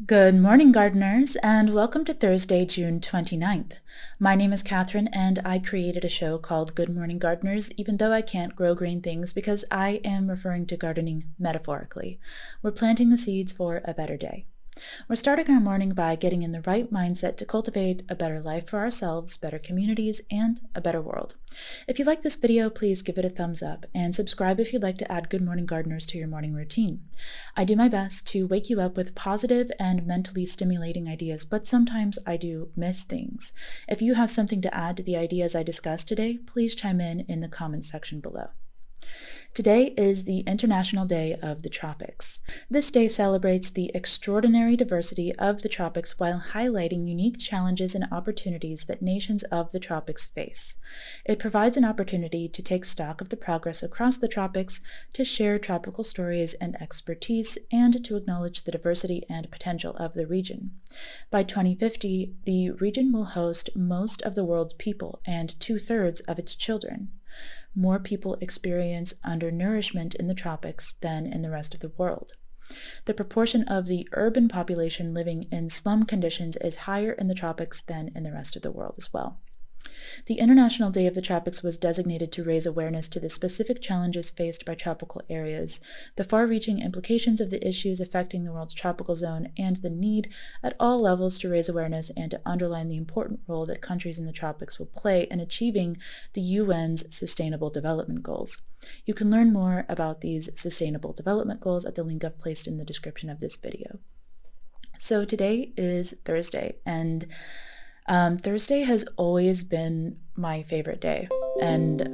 Good morning, gardeners, and welcome to Thursday, June 29th. My name is Catherine, and I created a show called Good Morning Gardeners, even though I can't grow green things because I am referring to gardening metaphorically. We're planting the seeds for a better day. We're starting our morning by getting in the right mindset to cultivate a better life for ourselves, better communities, and a better world. If you like this video, please give it a thumbs up and subscribe if you'd like to add Good Morning Gardeners to your morning routine. I do my best to wake you up with positive and mentally stimulating ideas, but sometimes I do miss things. If you have something to add to the ideas I discussed today, please chime in the comments section below. Today is the International Day of the Tropics. This day celebrates the extraordinary diversity of the tropics while highlighting unique challenges and opportunities that nations of the tropics face. It provides an opportunity to take stock of the progress across the tropics, to share tropical stories and expertise, and to acknowledge the diversity and potential of the region. By 2050, the region will host most of the world's people and 2/3 of its children. More people experience undernourishment in the tropics than in the rest of the world. The proportion of the urban population living in slum conditions is higher in the tropics than in the rest of the world as well. The International Day of the Tropics was designated to raise awareness to the specific challenges faced by tropical areas, the far-reaching implications of the issues affecting the world's tropical zone, and the need at all levels to raise awareness and to underline the important role that countries in the tropics will play in achieving the UN's Sustainable Development Goals. You can learn more about these Sustainable Development Goals at the link I've placed in the description of this video. So today is Thursday, and Thursday has always been my favorite day, and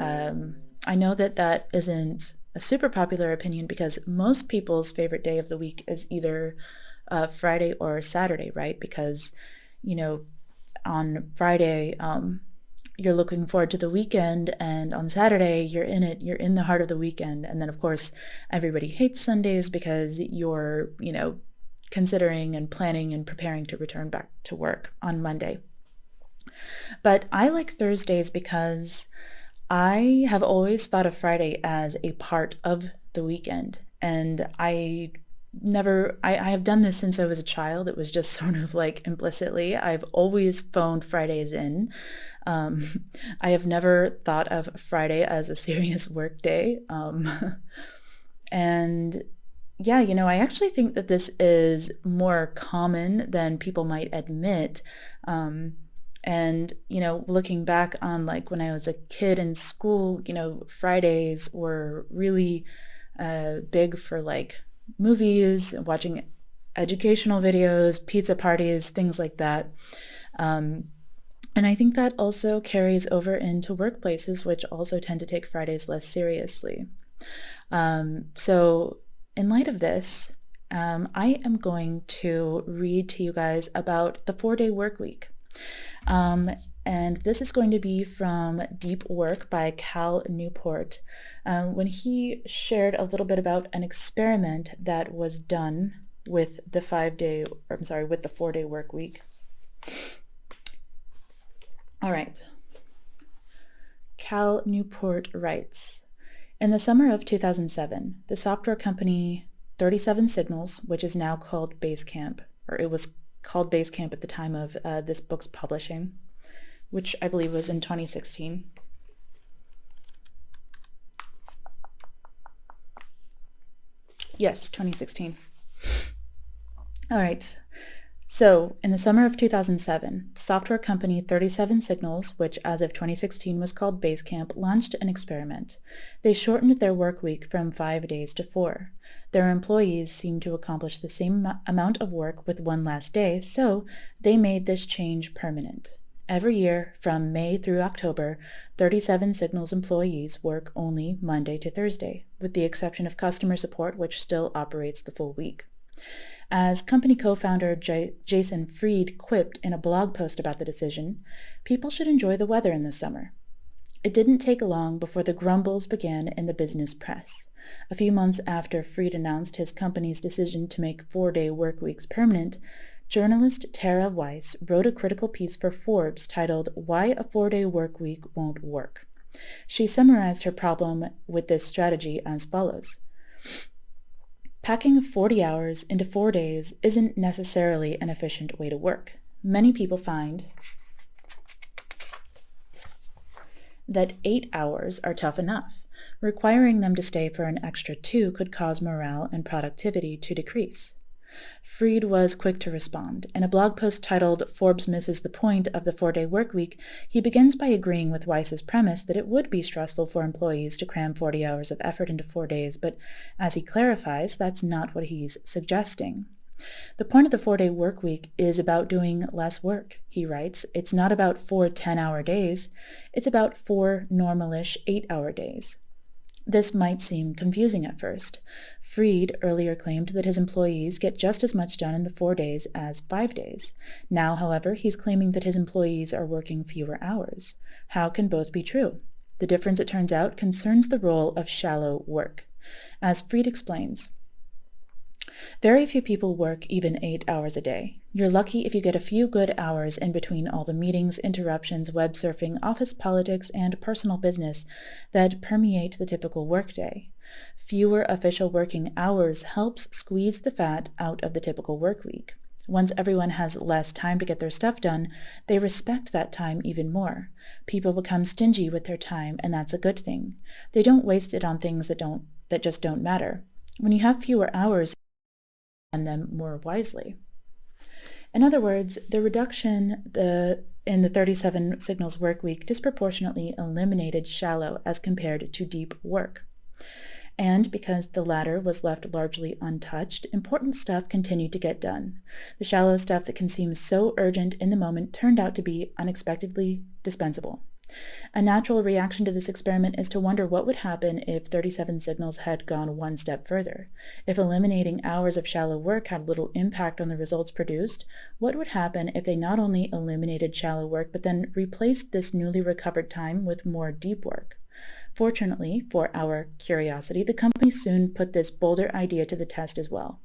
I know that isn't a super popular opinion because most people's favorite day of the week is either Friday or Saturday, right? Because, on Friday, you're looking forward to the weekend, and on Saturday, you're in the heart of the weekend. And then, of course, everybody hates Sundays because you're, considering and planning and preparing to return back to work on Monday. But I like Thursdays because I have always thought of Friday as a part of the weekend. And I have done this since I was a child. It was just sort of like implicitly. I've always phoned Fridays in. I have never thought of Friday as a serious work day. And yeah, I actually think that this is more common than people might admit. And, looking back on like when I was a kid in school, Fridays were really big for like movies, watching educational videos, pizza parties, things like that. And I think that also carries over into workplaces, which also tend to take Fridays less seriously. So in light of this, I am going to read to you guys about the 4-day work week. And this is going to be from Deep Work by Newport, when he shared a little bit about an experiment that was done with the 4-day work week. All right. Cal Newport writes, in the summer of 2007, the software company 37 Signals, which is now called Basecamp, or it was called Basecamp at the time of this book's publishing, which I believe was in 2016. Yes, 2016. All right. So, in the summer of 2007, software company 37 Signals, which as of 2016 was called Basecamp, launched an experiment. They shortened their work week from 5 days to 4. Their employees seemed to accomplish the same amount of work with one last day, so they made this change permanent. Every year, from May through October, 37 Signals employees work only Monday to Thursday, with the exception of customer support, which still operates the full week. As company co-founder Jason Fried quipped in a blog post about the decision, people should enjoy the weather in the summer. It didn't take long before the grumbles began in the business press. A few months after Fried announced his company's decision to make 4-day work weeks permanent, journalist Tara Weiss wrote a critical piece for Forbes titled "Why a 4-Day Work Week Won't Work." She summarized her problem with this strategy as follows. Packing 40 hours into 4 days isn't necessarily an efficient way to work. Many people find that 8 hours are tough enough. Requiring them to stay for an extra 2 could cause morale and productivity to decrease. Fried was quick to respond. In a blog post titled "Forbes Misses the Point of the 4-Day Workweek," he begins by agreeing with Weiss's premise that it would be stressful for employees to cram 40 hours of effort into 4 days, but as he clarifies, that's not what he's suggesting. The point of the 4-day workweek is about doing less work, he writes. It's not about 4 10-hour days. It's about 4 normal-ish 8-hour days. This might seem confusing at first. Fried earlier claimed that his employees get just as much done in the 4 days as 5 days. Now, however, he's claiming that his employees are working fewer hours. How can both be true? The difference, it turns out, concerns the role of shallow work. As Fried explains, very few people work even 8 hours a day. You're lucky if you get a few good hours in between all the meetings, interruptions, web surfing, office politics, and personal business that permeate the typical workday. Fewer official working hours helps squeeze the fat out of the typical work week. Once everyone has less time to get their stuff done, they respect that time even more. People become stingy with their time, and that's a good thing. They don't waste it on things that just don't matter. When you have fewer hours, and them more wisely. In other words, the reduction in the 37 signals work week disproportionately eliminated shallow as compared to deep work. And because the latter was left largely untouched, important stuff continued to get done. The shallow stuff that can seem so urgent in the moment turned out to be unexpectedly dispensable. A natural reaction to this experiment is to wonder what would happen if 37 signals had gone one step further. If eliminating hours of shallow work had little impact on the results produced, what would happen if they not only eliminated shallow work, but then replaced this newly recovered time with more deep work? Fortunately, for our curiosity, the company soon put this bolder idea to the test as well.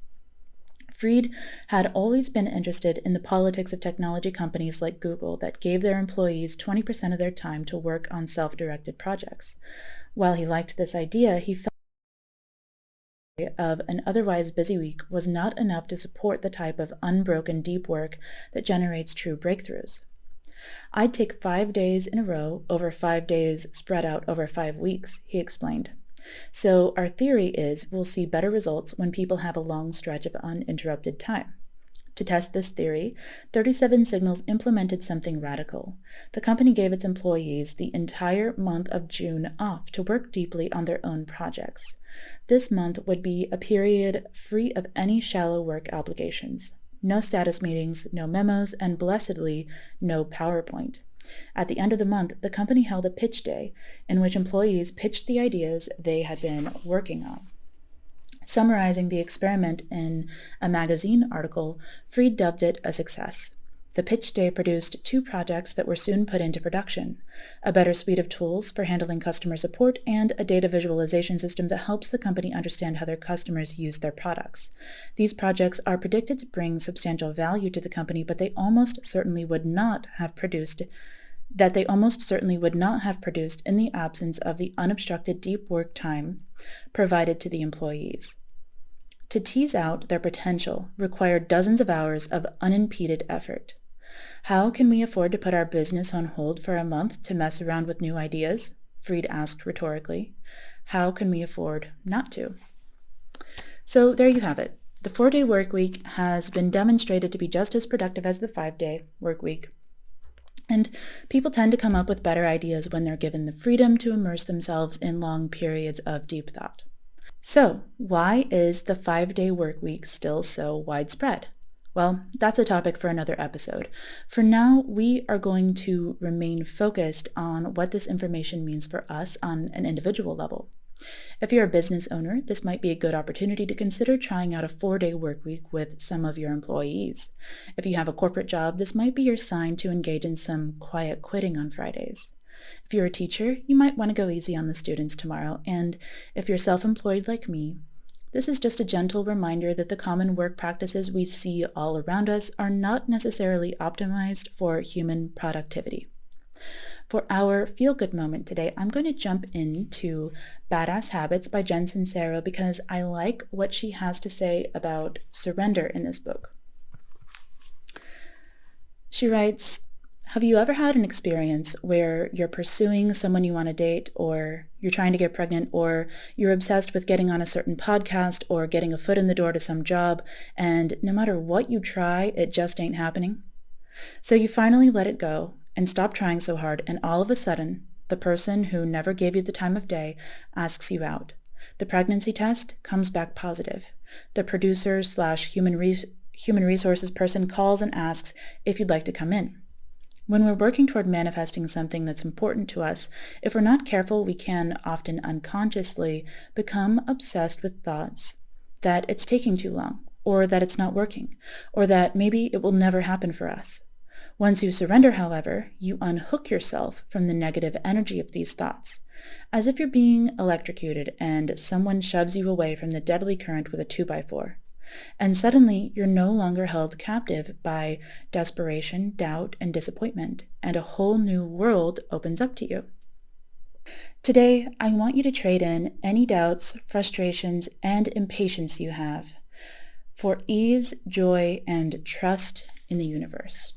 Fried had always been interested in the politics of technology companies like Google that gave their employees 20% of their time to work on self-directed projects. While he liked this idea, he felt of an otherwise busy week was not enough to support the type of unbroken deep work that generates true breakthroughs. I'd take 5 days in a row over 5 days spread out over 5 weeks, he explained. So our theory is we'll see better results when people have a long stretch of uninterrupted time. To test this theory, 37 Signals implemented something radical. The company gave its employees the entire month of June off to work deeply on their own projects. This month would be a period free of any shallow work obligations. No status meetings, no memos, and blessedly, no PowerPoint. At the end of the month, the company held a pitch day in which employees pitched the ideas they had been working on. Summarizing the experiment in a magazine article, Fried dubbed it a success. The pitch day produced 2 projects that were soon put into production: a better suite of tools for handling customer support and a data visualization system that helps the company understand how their customers use their products. These projects are predicted to bring substantial value to the company, but they almost certainly would not have produced in the absence of the unobstructed deep work time provided to the employees. To tease out their potential required dozens of hours of unimpeded effort. How can we afford to put our business on hold for a month to mess around with new ideas? Fried asked rhetorically. How can we afford not to? So there you have it. The 4-day work week has been demonstrated to be just as productive as the 5-day work week. And people tend to come up with better ideas when they're given the freedom to immerse themselves in long periods of deep thought. So, why is the 5-day work week still so widespread? Well, that's a topic for another episode. For now, we are going to remain focused on what this information means for us on an individual level. If you're a business owner, this might be a good opportunity to consider trying out a 4-day work week with some of your employees. If you have a corporate job, this might be your sign to engage in some quiet quitting on Fridays. If you're a teacher, you might want to go easy on the students tomorrow. And if you're self-employed like me, this is just a gentle reminder that the common work practices we see all around us are not necessarily optimized for human productivity. For our feel-good moment today, I'm going to jump into Badass Habits by Jen Sincero because I like what she has to say about surrender in this book. She writes, have you ever had an experience where you're pursuing someone you want to date, or you're trying to get pregnant, or you're obsessed with getting on a certain podcast or getting a foot in the door to some job, and no matter what you try, it just ain't happening? So you finally let it go and stop trying so hard, and all of a sudden, the person who never gave you the time of day asks you out. The pregnancy test comes back positive. The producer/human resources person calls and asks if you'd like to come in. When we're working toward manifesting something that's important to us, if we're not careful, we can often unconsciously become obsessed with thoughts that it's taking too long, or that it's not working, or that maybe it will never happen for us. Once you surrender, however, you unhook yourself from the negative energy of these thoughts, as if you're being electrocuted and someone shoves you away from the deadly current with a 2x4. And suddenly, you're no longer held captive by desperation, doubt, and disappointment, and a whole new world opens up to you. Today, I want you to trade in any doubts, frustrations, and impatience you have for ease, joy, and trust in the universe.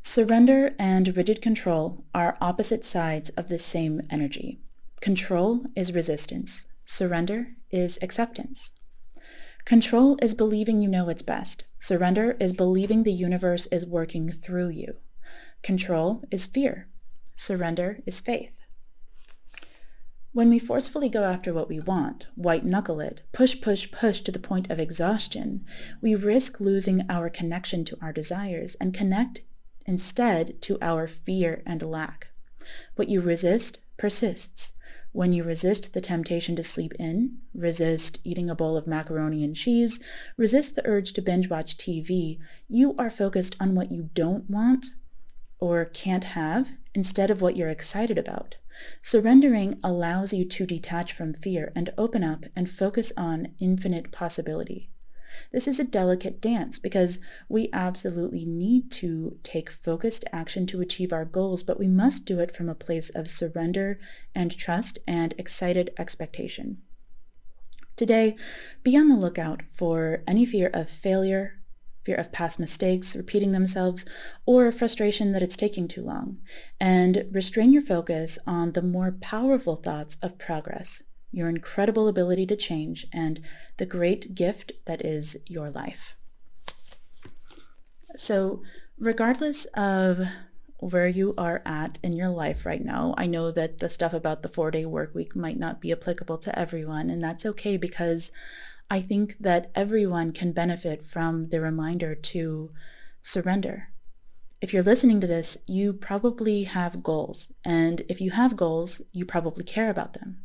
Surrender and rigid control are opposite sides of the same energy. Control is resistance. Surrender is acceptance. Control is believing you know what's best. Surrender is believing the universe is working through you. Control is fear. Surrender is faith. When we forcefully go after what we want, white knuckle it, push to the point of exhaustion, we risk losing our connection to our desires and connect instead to our fear and lack. What you resist persists. When you resist the temptation to sleep in, resist eating a bowl of macaroni and cheese, resist the urge to binge watch TV, you are focused on what you don't want or can't have instead of what you're excited about. Surrendering allows you to detach from fear and open up and focus on infinite possibility. This is a delicate dance because we absolutely need to take focused action to achieve our goals, but we must do it from a place of surrender and trust and excited expectation. Today, be on the lookout for any fear of failure, fear of past mistakes repeating themselves, or frustration that it's taking too long, and restrain your focus on the more powerful thoughts of progress, your incredible ability to change, and the great gift that is your life. So regardless of where you are at in your life right now, I know that the stuff about the 4-day work week might not be applicable to everyone, and that's okay because I think that everyone can benefit from the reminder to surrender. If you're listening to this, you probably have goals, and if you have goals, you probably care about them.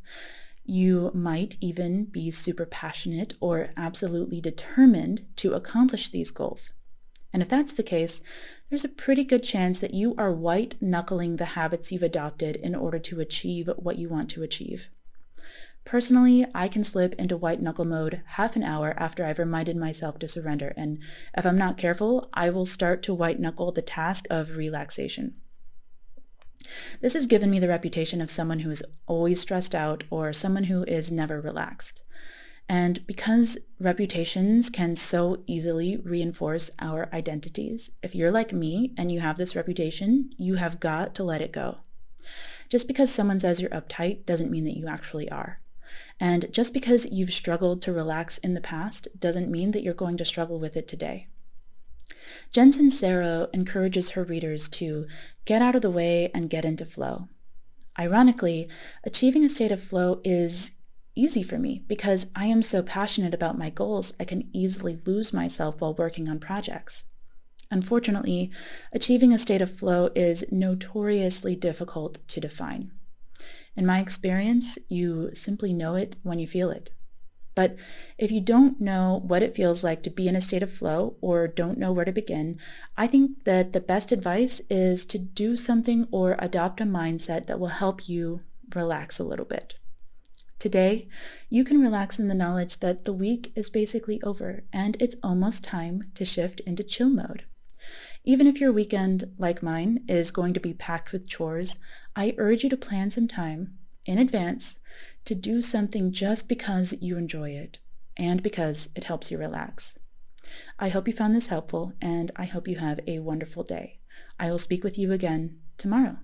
You might even be super passionate or absolutely determined to accomplish these goals. And if that's the case, there's a pretty good chance that you are white-knuckling the habits you've adopted in order to achieve what you want to achieve. Personally, I can slip into white-knuckle mode half an hour after I've reminded myself to surrender, and if I'm not careful, I will start to white-knuckle the task of relaxation. This has given me the reputation of someone who is always stressed out or someone who is never relaxed. And because reputations can so easily reinforce our identities, if you're like me and you have this reputation, you have got to let it go. Just because someone says you're uptight doesn't mean that you actually are. And just because you've struggled to relax in the past doesn't mean that you're going to struggle with it today. Jen Sincero encourages her readers to get out of the way and get into flow. Ironically, achieving a state of flow is easy for me because I am so passionate about my goals, I can easily lose myself while working on projects. Unfortunately, achieving a state of flow is notoriously difficult to define. In my experience, you simply know it when you feel it. But if you don't know what it feels like to be in a state of flow or don't know where to begin, I think that the best advice is to do something or adopt a mindset that will help you relax a little bit. Today, you can relax in the knowledge that the week is basically over and it's almost time to shift into chill mode. Even if your weekend, like mine, is going to be packed with chores, I urge you to plan some time in advance to do something just because you enjoy it and because it helps you relax. I hope you found this helpful, and I hope you have a wonderful day. I will speak with you again tomorrow.